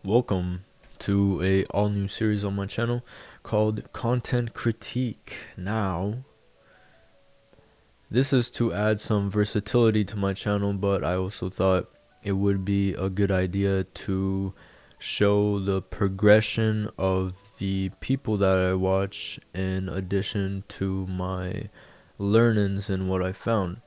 Welcome to a all new series on my channel called Content Critique. Now, this is to add some versatility to my channel, but I also thought it would be a good idea to show the progression of the people that I watch in addition to my learnings and what I found.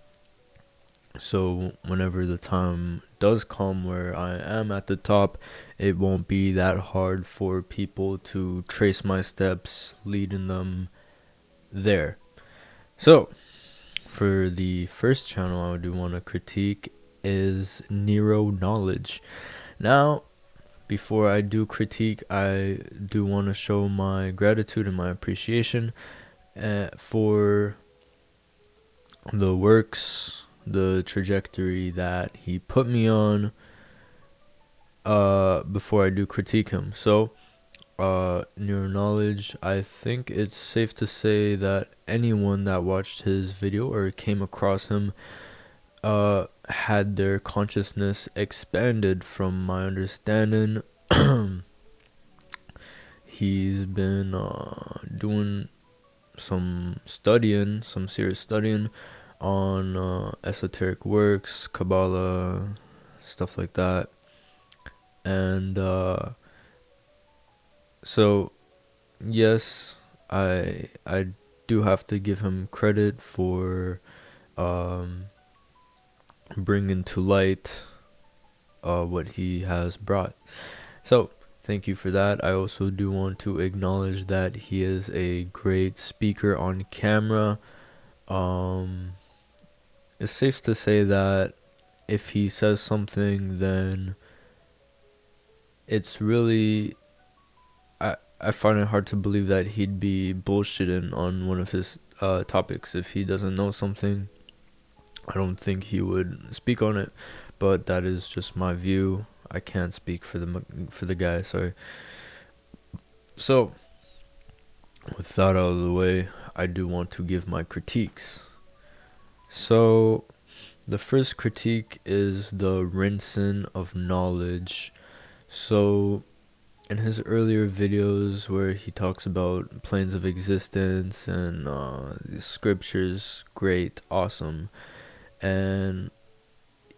So whenever the time does come where I am at the top, it won't be that hard for people to trace my steps, leading them there. So for the first channel I do want to critique is Nero Knowledge. Now, before I do critique, I do want to show my gratitude and my appreciation for the works, the trajectory that he put me on before I do critique him. So Nero Knowledge, I think it's safe to say that anyone that watched his video or came across him had their consciousness expanded. From my understanding, he's been doing some serious studying on esoteric works, Kabbalah, stuff like that. And so yes, I do have to give him credit for bringing to light what he has brought. So thank you for that. I also do want to acknowledge that he is a great speaker on camera. It's safe to say that if he says something, then it's really, I find it hard to believe that he'd be bullshitting on one of his topics. If he doesn't know something, I don't think he would speak on it, but that is just my view. I can't speak for the guy, sorry. So, with that out of the way, I do want to give my critiques. So, the first critique is the rinsing of knowledge. So, in his earlier videos where he talks about planes of existence and the scriptures, great, awesome, and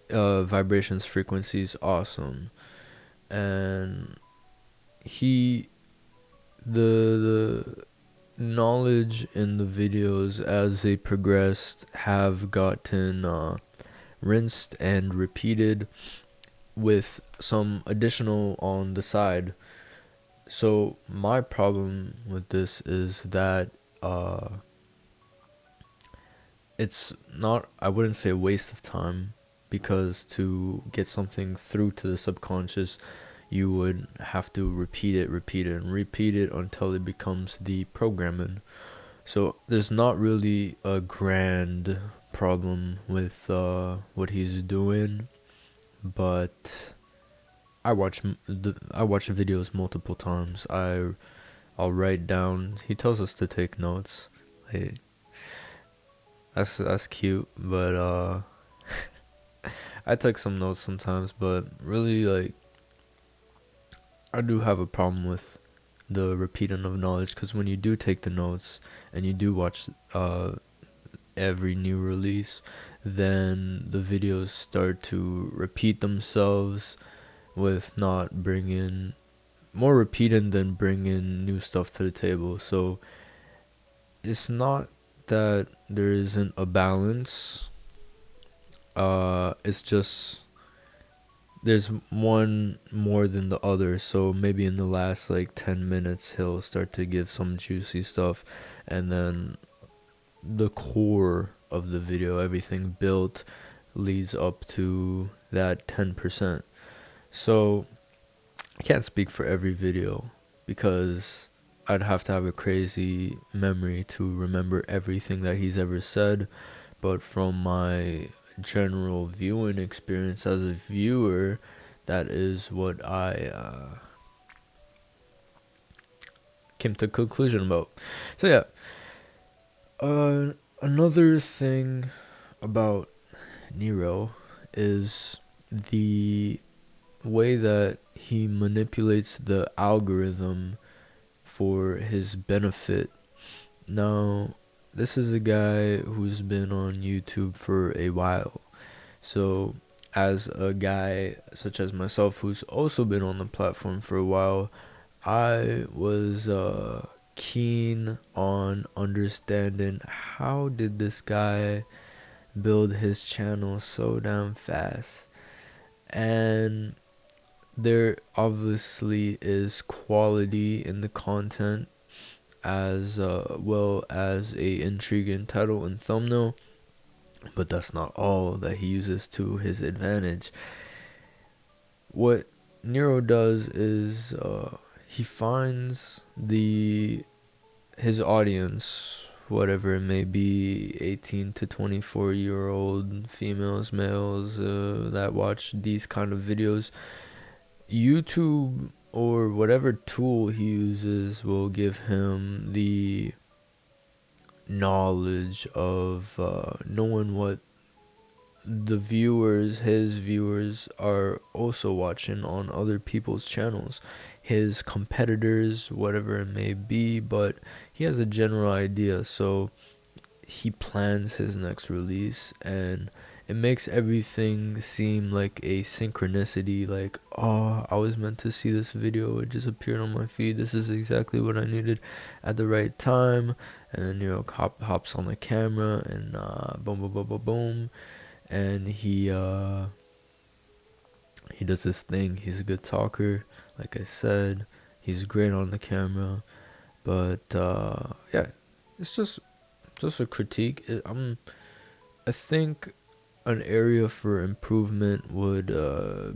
vibrations, frequencies, awesome, and the knowledge in the videos as they progressed have gotten rinsed and repeated with some additional on the side. So my problem with this is that it's not, I wouldn't say a waste of time, because to get something through to the subconscious, you would have to repeat it until it becomes the programming. So there's not really a grand problem with what he's doing, but I watch videos multiple times. I'll write down. He tells us to take notes. Hey, that's cute, but I take some notes sometimes. But really, like, I do have a problem with the repeating of knowledge, because when you do take the notes and you do watch every new release, then the videos start to repeat themselves, with not bringing more repeating than bringing new stuff to the table. So it's not that there isn't a balance, it's just there's one more than the other. So maybe in the last like 10 minutes he'll start to give some juicy stuff, and then the core of the video, everything built, leads up to that 10%. So I can't speak for every video, because I'd have to have a crazy memory to remember everything that he's ever said. But from my general viewing experience as a viewer, that is what I came to a conclusion about. So yeah, another thing about Nero is the way that he manipulates the algorithm for his benefit. Now, this is a guy who's been on YouTube for a while. So, as a guy such as myself who's also been on the platform for a while, I was keen on understanding how did this guy build his channel so damn fast. And there obviously is quality in the content as well as a intriguing title and thumbnail, but that's not all that he uses to his advantage. What Nero does is he finds his audience, whatever it may be, 18 to 24-year-old females, males that watch these kind of videos. YouTube or whatever tool he uses will give him the knowledge of knowing what his viewers are also watching on other people's channels, his competitors, whatever it may be, but he has a general idea. So he plans his next release, and it makes everything seem like a synchronicity, like, oh, I was meant to see this video, it just appeared on my feed, this is exactly what I needed at the right time. And then hops on the camera and boom boom boom boom boom, and he does this thing. He's a good talker, like I said. He's great on the camera, but yeah, it's just a critique. I think an area for improvement would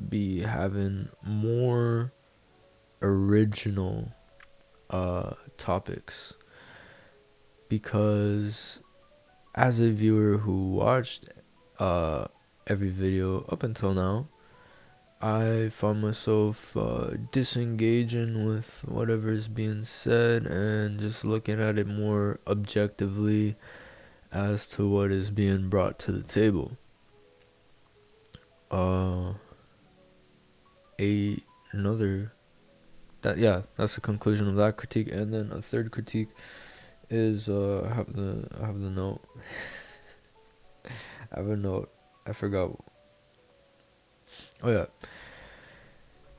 be having more original topics, because as a viewer who watched every video up until now, I found myself disengaging with whatever is being said and just looking at it more objectively as to what is being brought to the table. That's the conclusion of that critique. And then a third critique is I have the note. I have a note. I forgot. Oh yeah.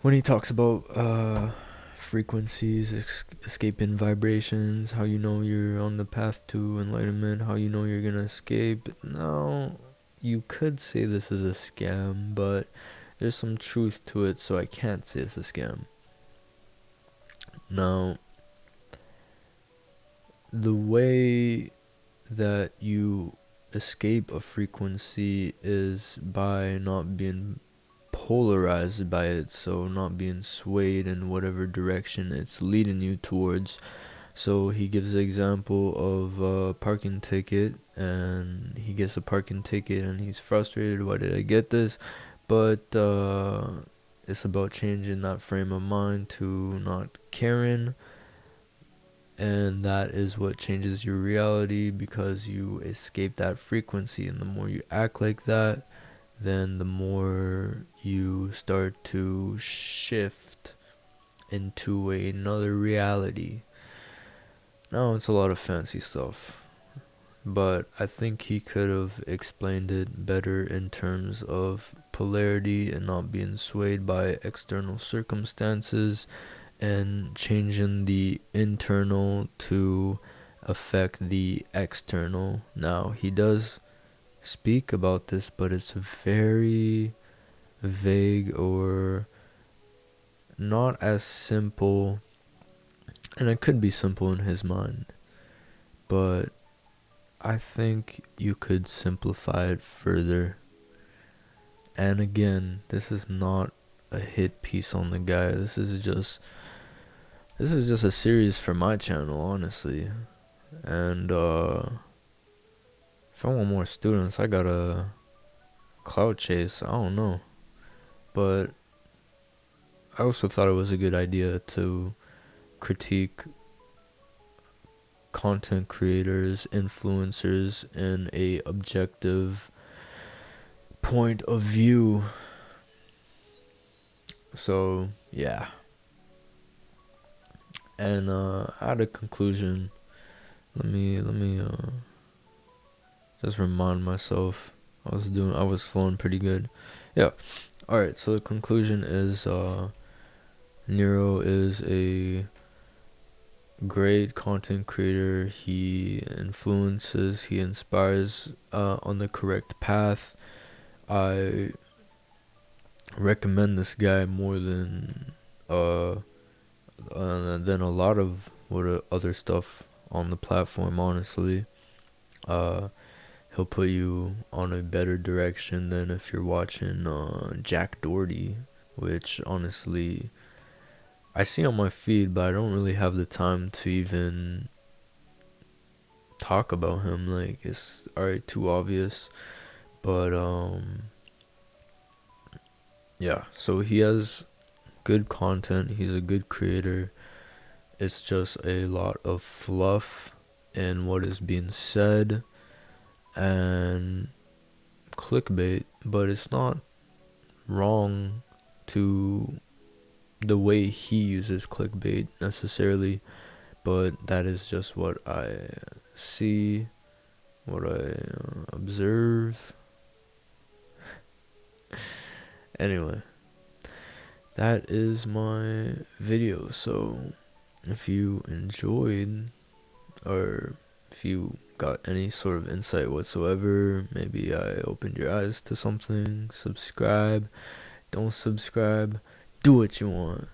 When he talks about frequencies, escaping vibrations, how you know you're on the path to enlightenment, how you know you're gonna escape. Now, you could say this is a scam, but there's some truth to it, so I can't say it's a scam. Now, the way that you escape a frequency is by not being polarized by it, so not being swayed in whatever direction it's leading you towards. So he gives the example of a parking ticket, and he gets a parking ticket and he's frustrated, why did I get this? But it's about changing that frame of mind to not caring, and that is what changes your reality, because you escape that frequency. And the more you act like that, then the more you start to shift into another reality. Now, it's a lot of fancy stuff, but I think he could have explained it better in terms of polarity and not being swayed by external circumstances, and changing the internal to affect the external. Now, he does speak about this, but it's very vague or not as simple, and it could be simple in his mind, but I think you could simplify it further. And again, this is not a hit piece on the guy. This is just a series for my channel, honestly. And if I want more students, I gotta cloud chase. I don't know, but I also thought it was a good idea to critique content creators, influencers in a objective point of view. So yeah, and at a conclusion, let me just remind myself. I was flowing pretty good. Yeah. All right. So the conclusion is Nero is a great content creator. He inspires on the correct path. I recommend this guy more uh than a lot of other stuff on the platform. Honestly, uh, he'll put you on a better direction than if you're watching Jack Doherty, which honestly I see on my feed, but I don't really have the time to even talk about him. Like, it's already too obvious. But yeah. So he has good content. He's a good creator. It's just a lot of fluff in what is being said and clickbait, but it's not wrong to the way he uses clickbait necessarily, but that is just what I see, what I observe. Anyway, that is my video. So if you enjoyed, or if you got any sort of insight whatsoever, maybe I opened your eyes to something, subscribe, don't subscribe, do what you want.